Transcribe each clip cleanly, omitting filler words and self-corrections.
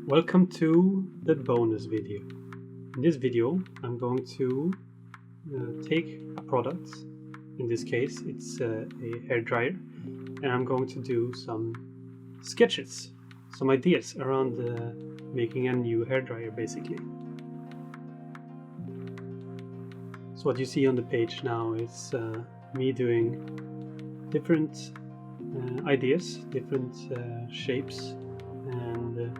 Welcome to the bonus video. In this video I'm going to take a product, in this case it's a hairdryer, and I'm going to do some sketches, some ideas around making a new hairdryer basically. So what you see on the page now is me doing different ideas, different shapes and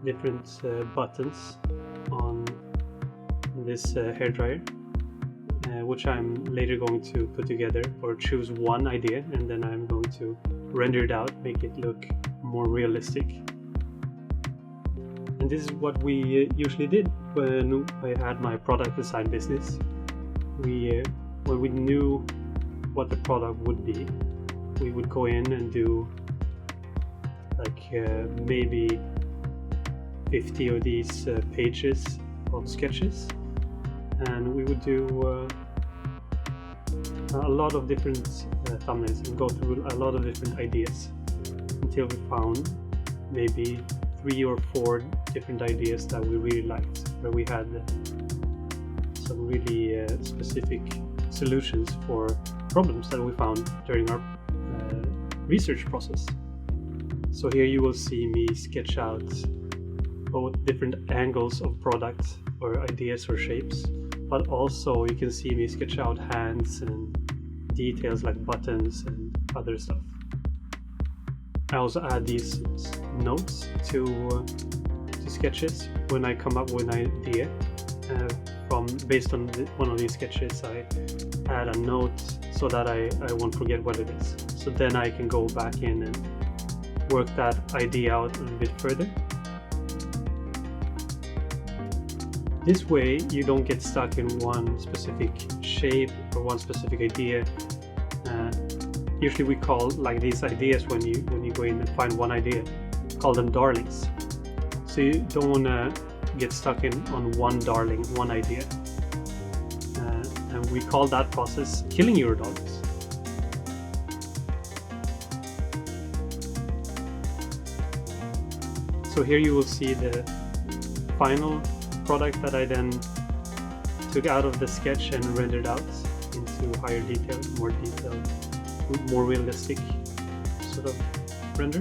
different buttons on this hairdryer, which I'm later going to put together or choose one idea and then I'm going to render it out, make it look more realistic. And this is what we usually did when I had my product design business. When we knew what the product would be, we would go in and do like maybe 50 of these pages of sketches, and we would do a lot of different thumbnails and go through a lot of different ideas until we found maybe 3 or 4 different ideas that we really liked, where we had some really specific solutions for problems that we found during our research process. So here you will see me sketch out both different angles of products or ideas or shapes, but also you can see me sketch out hands and details like buttons and other stuff. I also add these notes to sketches when I come up with an idea. Based on one of these sketches, I add a note so that I won't forget what it is. So then I can go back in and work that idea out a little bit further. This way you don't get stuck in one specific shape or one specific idea. Usually we call like these ideas, when you go in and find one idea, call them darlings. So you don't want to get stuck on one darling, one idea. And we call that process killing your darlings. So here you will see the final product that I then took out of the sketch and rendered out into higher detail, more realistic sort of render.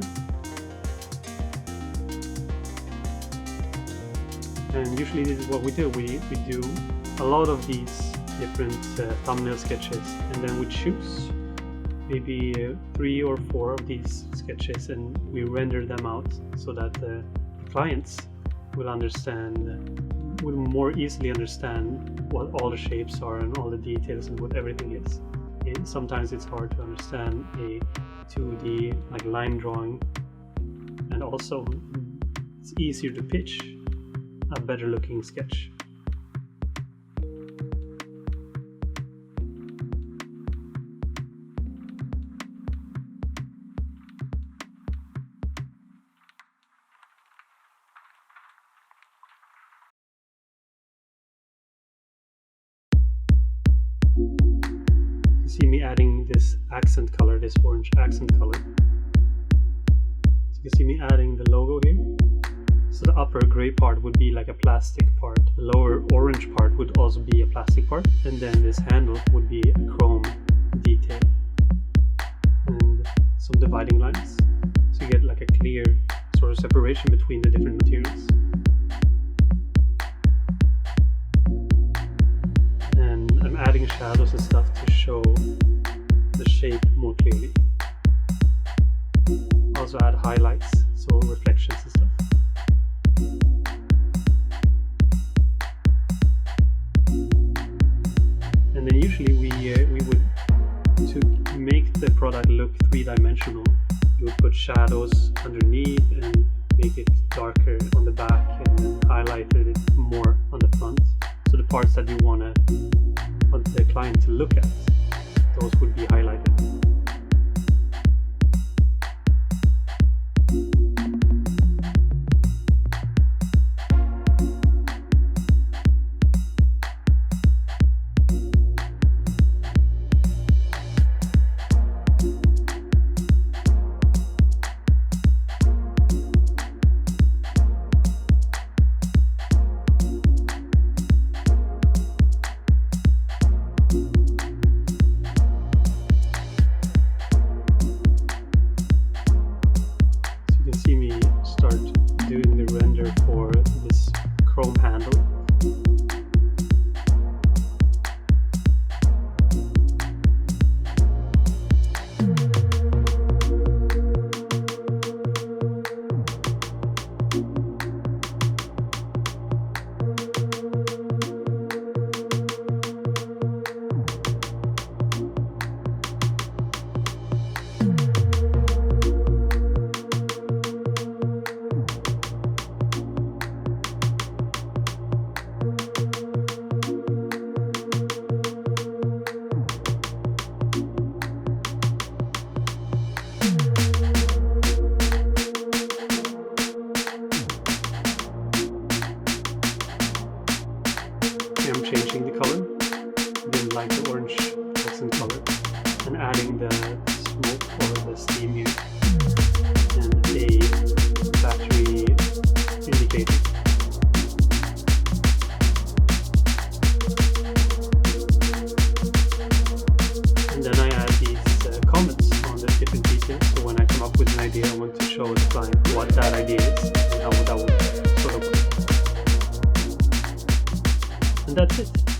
And usually this is what we do. We do a lot of these different thumbnail sketches, and then we choose maybe 3 or 4 of these sketches and we render them out so that the clients will more easily understand what all the shapes are and all the details and what everything is. Sometimes it's hard to understand a 2D like line drawing, and also it's easier to pitch a better looking sketch. You see me adding this accent color, this orange accent color. So you can see me adding the logo here. So the upper gray part would be like a plastic part, the lower orange part would also be a plastic part, and then this handle would be a chrome detail and some dividing lines, so you get like a clear sort of separation between the different materials. And I'm adding shadows and stuff to show the shape more clearly. Also add highlights, so reflections and stuff. And then usually we would, to make the product look 3-dimensional, you would put shadows underneath and make it darker on the back and then highlight it more on the front. So the parts that you want the client to look at, those would be highlighted. fluorescent color, and adding the smoke or the steam here, and a battery indicator. And then I add these comments on the different details, so when I come up with an idea, I want to show the client what that idea is and how that would sort of work. And that's it.